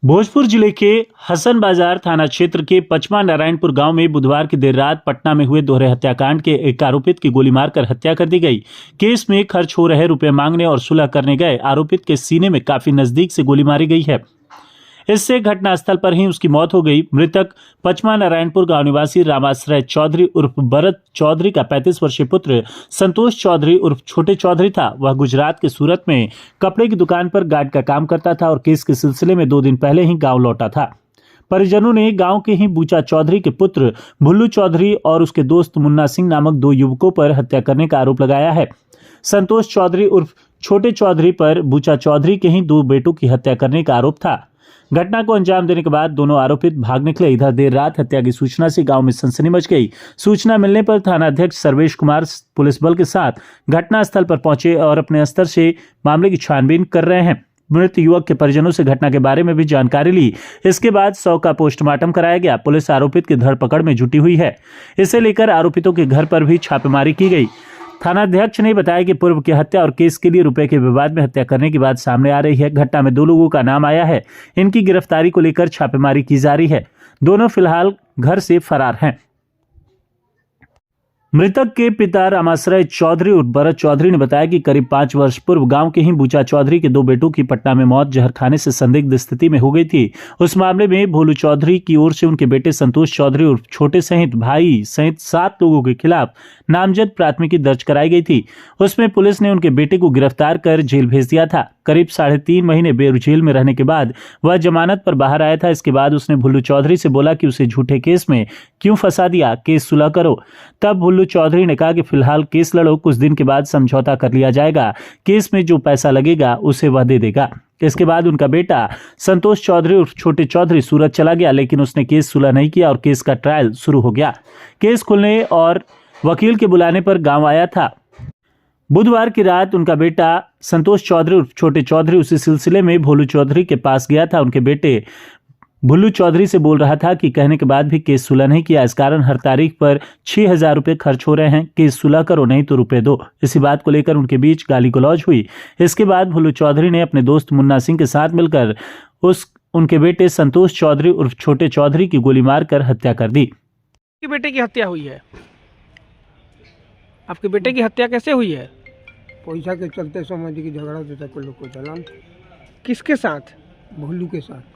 भोजपुर जिले के हसन बाजार थाना क्षेत्र के पचमा नारायणपुर गांव में बुधवार की देर रात पटना में हुए दोहरे हत्याकांड के एक आरोपित की गोली मारकर हत्या कर दी गई। केस में खर्च हो रहे रुपए मांगने और सुलह करने गए आरोपित के सीने में काफी नजदीक से गोली मारी गई है। इससे घटनास्थल पर ही उसकी मौत हो गई। मृतक पचमा नारायणपुर गांव निवासी रामाश्रय चौधरी उर्फ भरत चौधरी का 35 वर्षीय पुत्र संतोष चौधरी उर्फ छोटे चौधरी था। वह गुजरात के सूरत में कपड़े की दुकान पर गार्ड का काम करता था और केस के सिलसिले में 2 दिन पहले ही गांव लौटा था। परिजनों ने गांव के ही बूचा चौधरी के पुत्र भुल्लू चौधरी और उसके दोस्त मुन्ना सिंह नामक 2 युवकों पर हत्या करने का आरोप लगाया है। संतोष चौधरी उर्फ छोटे चौधरी पर बूचा चौधरी के ही 2 बेटों की हत्या करने का आरोप था। घटना को अंजाम देने के बाद दोनों आरोपित भाग निकले। इधर देर रात हत्या की सूचना से गांव में सनसनी मच गई। सूचना मिलने पर थाना अध्यक्ष सर्वेश कुमार पुलिस बल के साथ घटनास्थल पर पहुंचे और अपने स्तर से मामले की छानबीन कर रहे हैं। मृत युवक के परिजनों से घटना के बारे में भी जानकारी ली। इसके बाद शव का पोस्टमार्टम कराया गया। पुलिस आरोपित की धरपकड़ में जुटी हुई है। इसे लेकर आरोपितों के घर पर भी छापेमारी की गई। थानाध्यक्ष ने बताया कि पूर्व की हत्या और केस के लिए रुपए के विवाद में हत्या करने की बात सामने आ रही है। घटना में 2 लोगों का नाम आया है। इनकी गिरफ्तारी को लेकर छापेमारी की जा रही है। दोनों फिलहाल घर से फरार हैं। मृतक के पिता रामाश्रय चौधरी उर्फ भरत चौधरी ने बताया कि करीब 5 वर्ष पूर्व गांव के ही बूचा चौधरी के 2 बेटों की पटना में मौत जहर खाने से संदिग्ध स्थिति में हो गई थी। उस मामले में भोलू चौधरी की ओर से उनके बेटे संतोष चौधरी उर्फ छोटे सहित भाई सहित 7 लोगों के खिलाफ नामजद प्राथमिकी दर्ज कराई गई थी। उसमें पुलिस ने उनके बेटे को गिरफ्तार कर जेल भेज दिया था। करीब 3.5 महीने बेर जेल में रहने के बाद वह जमानत पर बाहर आया था। इसके बाद उसने भुल्लू चौधरी से बोला कि उसे झूठे केस में क्यों फंसा दिया, केस सुलह करो। तब भुल्लू चौधरी ने कहा कि फिलहाल केस लड़ो, कुछ दिन के बाद समझौता कर लिया जाएगा, केस में जो पैसा लगेगा उसे वह दे देगा। इसके बाद उनका बेटा संतोष चौधरी उर्फ छोटे चौधरी सूरत चला गया, लेकिन उसने केस सुलह नहीं किया और केस का ट्रायल शुरू हो गया। केस खुलने और वकील के बुलाने पर गांव आया था। बुधवार की रात उनका बेटा संतोष चौधरी उर्फ छोटे चौधरी उसी सिलसिले में भोलू चौधरी के पास गया था। उनके बेटे भुल्लू चौधरी से बोल रहा था कि कहने के बाद भी केस सुलह नहीं किया, इस कारण हर तारीख पर 6,000 रुपए खर्च हो रहे हैं, केस सुलह करो नहीं तो रुपए दो। इसी बात को लेकर उनके बीच गाली गलौज हुई। इसके बाद भुल्लू चौधरी ने अपने दोस्त मुन्ना सिंह के साथ मिलकर उनके बेटे संतोष चौधरी उर्फ छोटे चौधरी की गोली मारकर हत्या कर दी। आपके बेटे की हत्या हुई है। आपके बेटे की हत्या कैसे हुई है? पैसा के चलते समझ की झगड़ा देता को लोग को चलान। किसके साथ? भोलू के साथ।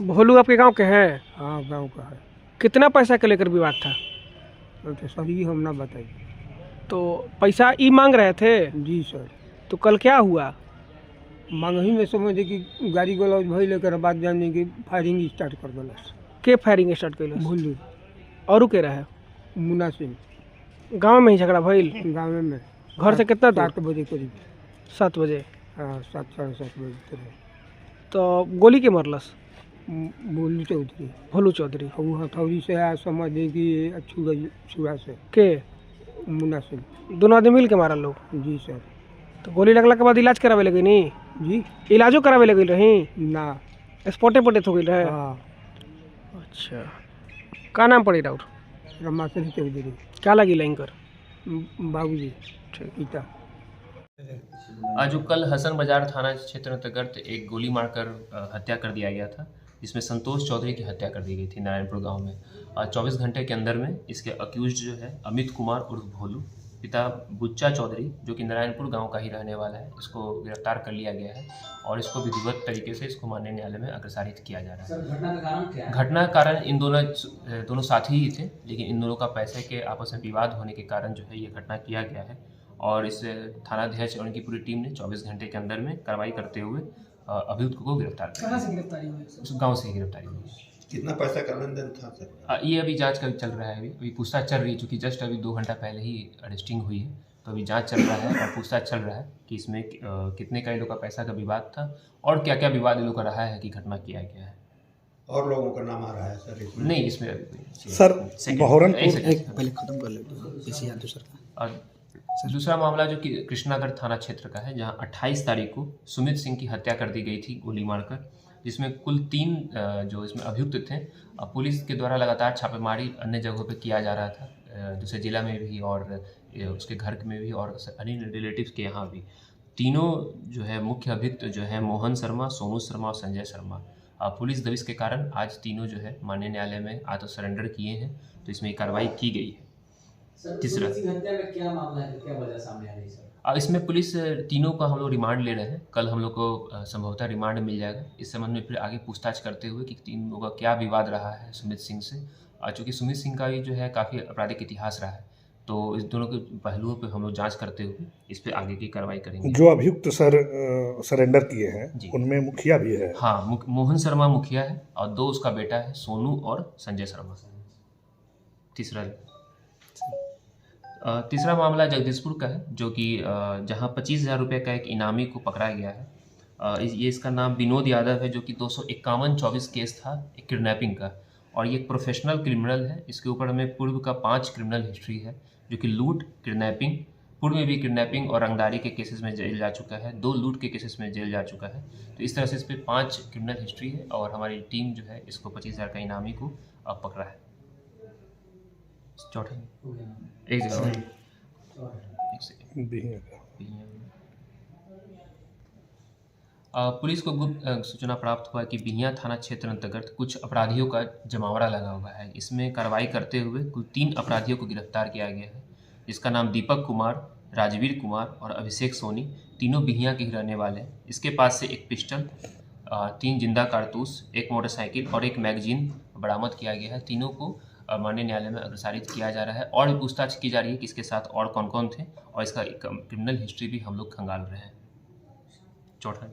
भोलू आपके गांव के हैं? हाँ, गांव का है। कितना पैसा के लेकर विवाद था? तो सर ये हम ना बताइए। तो पैसा ई मांग रहे थे? जी सर। तो कल क्या हुआ? मांगही में समझे कि गाड़ी गलौज भई लेकर बात जाने की फायरिंग स्टार्ट कर दिलस। के फायरिंग स्टार्ट कैल? भोलू और के रहे? मुन्ना सिंह। गांव में ही झगड़ा भइल? गाँव में। घर से कितना दूर? 7 बजे करीब। 7 बजे? हाँ, 7 साढ़े 7 बजे तक। तो गोली के मरलस? भोलू चौधरी। भोलू चौधरी। वो हथौड़ी से आ समझे कि छुआ से। के? मुन्ना सिंह। दोनों आदमी मिल के मारल लोग? जी सर। तो गोली लगला के बाद इलाज करावे लगे नहीं? जी। इलाजो करावे लगे रही? ना। स्पॉटे पटे हो गई रहे? हाँ। अच्छा, का नाम पड़ी राउर? रामाश्रय चौधरी। क्या लगी लाइन कर? बाबूजी पिता। आज कल हसन बाजार थाना क्षेत्र अंतर्गत एक गोली मारकर हत्या कर दिया गया था, जिसमें संतोष चौधरी की हत्या कर दी गई थी नारायणपुर गांव में। 24 घंटे के अंदर में इसके अक्यूज्ड जो है अमित कुमार उर्फ भोलू, पिता बुच्चा चौधरी जो कि नारायणपुर गांव का ही रहने वाला है, इसको गिरफ्तार कर लिया गया है और इसको विधिवत तरीके से इसको माननीय न्यायालय में अग्रसारित किया जा रहा है। सर, घटना का कारण क्या है? घटना का कारण इन दोनों साथी ही थे, लेकिन इन दोनों का पैसे के आपस में विवाद होने के कारण जो है ये घटना किया गया है और इस थानाध्यक्ष और उनकी पूरी टीम ने 24 घंटे के अंदर में कार्रवाई करते हुए अभियुक्त को गिरफ्तार कर कहाँ से गिरफ्तारी हुई? उस गाँव से ही गिरफ्तारी हुई। कितना पैसा का लेन देन था सर? ये अभी जांच कर चल रहा है। अभी पूछताछ चल रही है, चूँकि जस्ट अभी 2 घंटा पहले ही अरेस्टिंग हुई है, तो अभी जांच चल रहा है और पूछताछ चल रहा है कि इसमें कितने का इन लोग का पैसा का विवाद था और क्या क्या विवाद इन लोग का रहा है कि घटना किया गया है। और लोगों का नाम आ रहा है सर इसमें? नहीं, इसमें अभी कोई सर बहरन पहले खत्म कर लेते और दूसरा मामला जो कि कृष्णागढ़ थाना क्षेत्र का है, जहां 28 तारीख को सुमित सिंह की हत्या कर दी गई थी गोली मारकर, जिसमें कुल 3 जो इसमें अभियुक्त थे। पुलिस के द्वारा लगातार छापेमारी अन्य जगहों पे किया जा रहा था, दूसरे जिला में भी और उसके घर में भी और अन्य रिलेटिव्स के यहाँ भी। तीनों जो है मुख्य अभियुक्त जो है मोहन शर्मा, सोनू शर्मा और संजय शर्मा, पुलिस दबिश के कारण आज तीनों जो है माननीय न्यायालय में आत्म सरेंडर किए हैं, तो इसमें कार्रवाई की गई है। तीसरा हत्या में क्या मामला है, क्या वजह सामने आ रही है सर? इसमें पुलिस तीनों का हम लोग रिमांड ले रहे हैं। कल हम लोग को संभवतः रिमांड मिल जाएगा। इस संबंध में फिर आगे पूछताछ करते हुए कि तीनों का क्या विवाद रहा है सुमित सिंह से। चूँकि सुमित सिंह का भी जो है काफ़ी आपराधिक इतिहास रहा है, तो इस दोनों के पहलुओं पे हम लोग जांच करते हुए इस पे आगे की कार्रवाई करेंगे। जो अभियुक्त सर सरेंडर किए हैं जी। उनमें मुखिया भी है। हाँ, मोहन शर्मा मुखिया है और 2 उसका बेटा है, सोनू और संजय शर्मा। तीसरा मामला जगदीशपुर का है, जो कि जहाँ 25,000 रुपये का एक इनामी को पकड़ा गया है। ये इसका नाम विनोद यादव है, जो कि 251-24 केस था एक किडनैपिंग का, और ये एक प्रोफेशनल क्रिमिनल है। इसके ऊपर हमें पूर्व का 5 क्रिमिनल हिस्ट्री है, जो कि लूट, किडनैपिंग, पूर्व में भी किडनैपिंग और रंगदारी के केसेस में जेल जा चुका है, 2 लूट के केसेस में जेल जा चुका है। तो इस तरह से इस पर 5 क्रिमिनल हिस्ट्री है, और हमारी टीम जो है इसको 25,000 का इनामी को अब पकड़ा है। चौथा एक जगह एक सेकेंड। बिहिया का। पुलिस को गुप्त सूचना प्राप्त हुआ कि बिहिया थाना क्षेत्र अंतर्गत कुछ अपराधियों का जमावड़ा लगा हुआ है। इसमें कार्रवाई करते हुए कुल 3 अपराधियों को गिरफ्तार किया गया है, जिसका नाम दीपक कुमार, राजवीर कुमार और अभिषेक सोनी, तीनों बिहिया के ही रहने वाले हैं। इसके पास से एक पिस्टल, 3 जिंदा कारतूस, एक मोटरसाइकिल और एक मैगजीन बरामद किया गया है। तीनों को माननीय न्यायालय में अग्रसारित किया जा रहा है, और भी पूछताछ की जा रही है कि इसके साथ और कौन कौन थे, और इसका एक क्रिमिनल हिस्ट्री भी हम लोग खंगाल रहे हैं। चौथा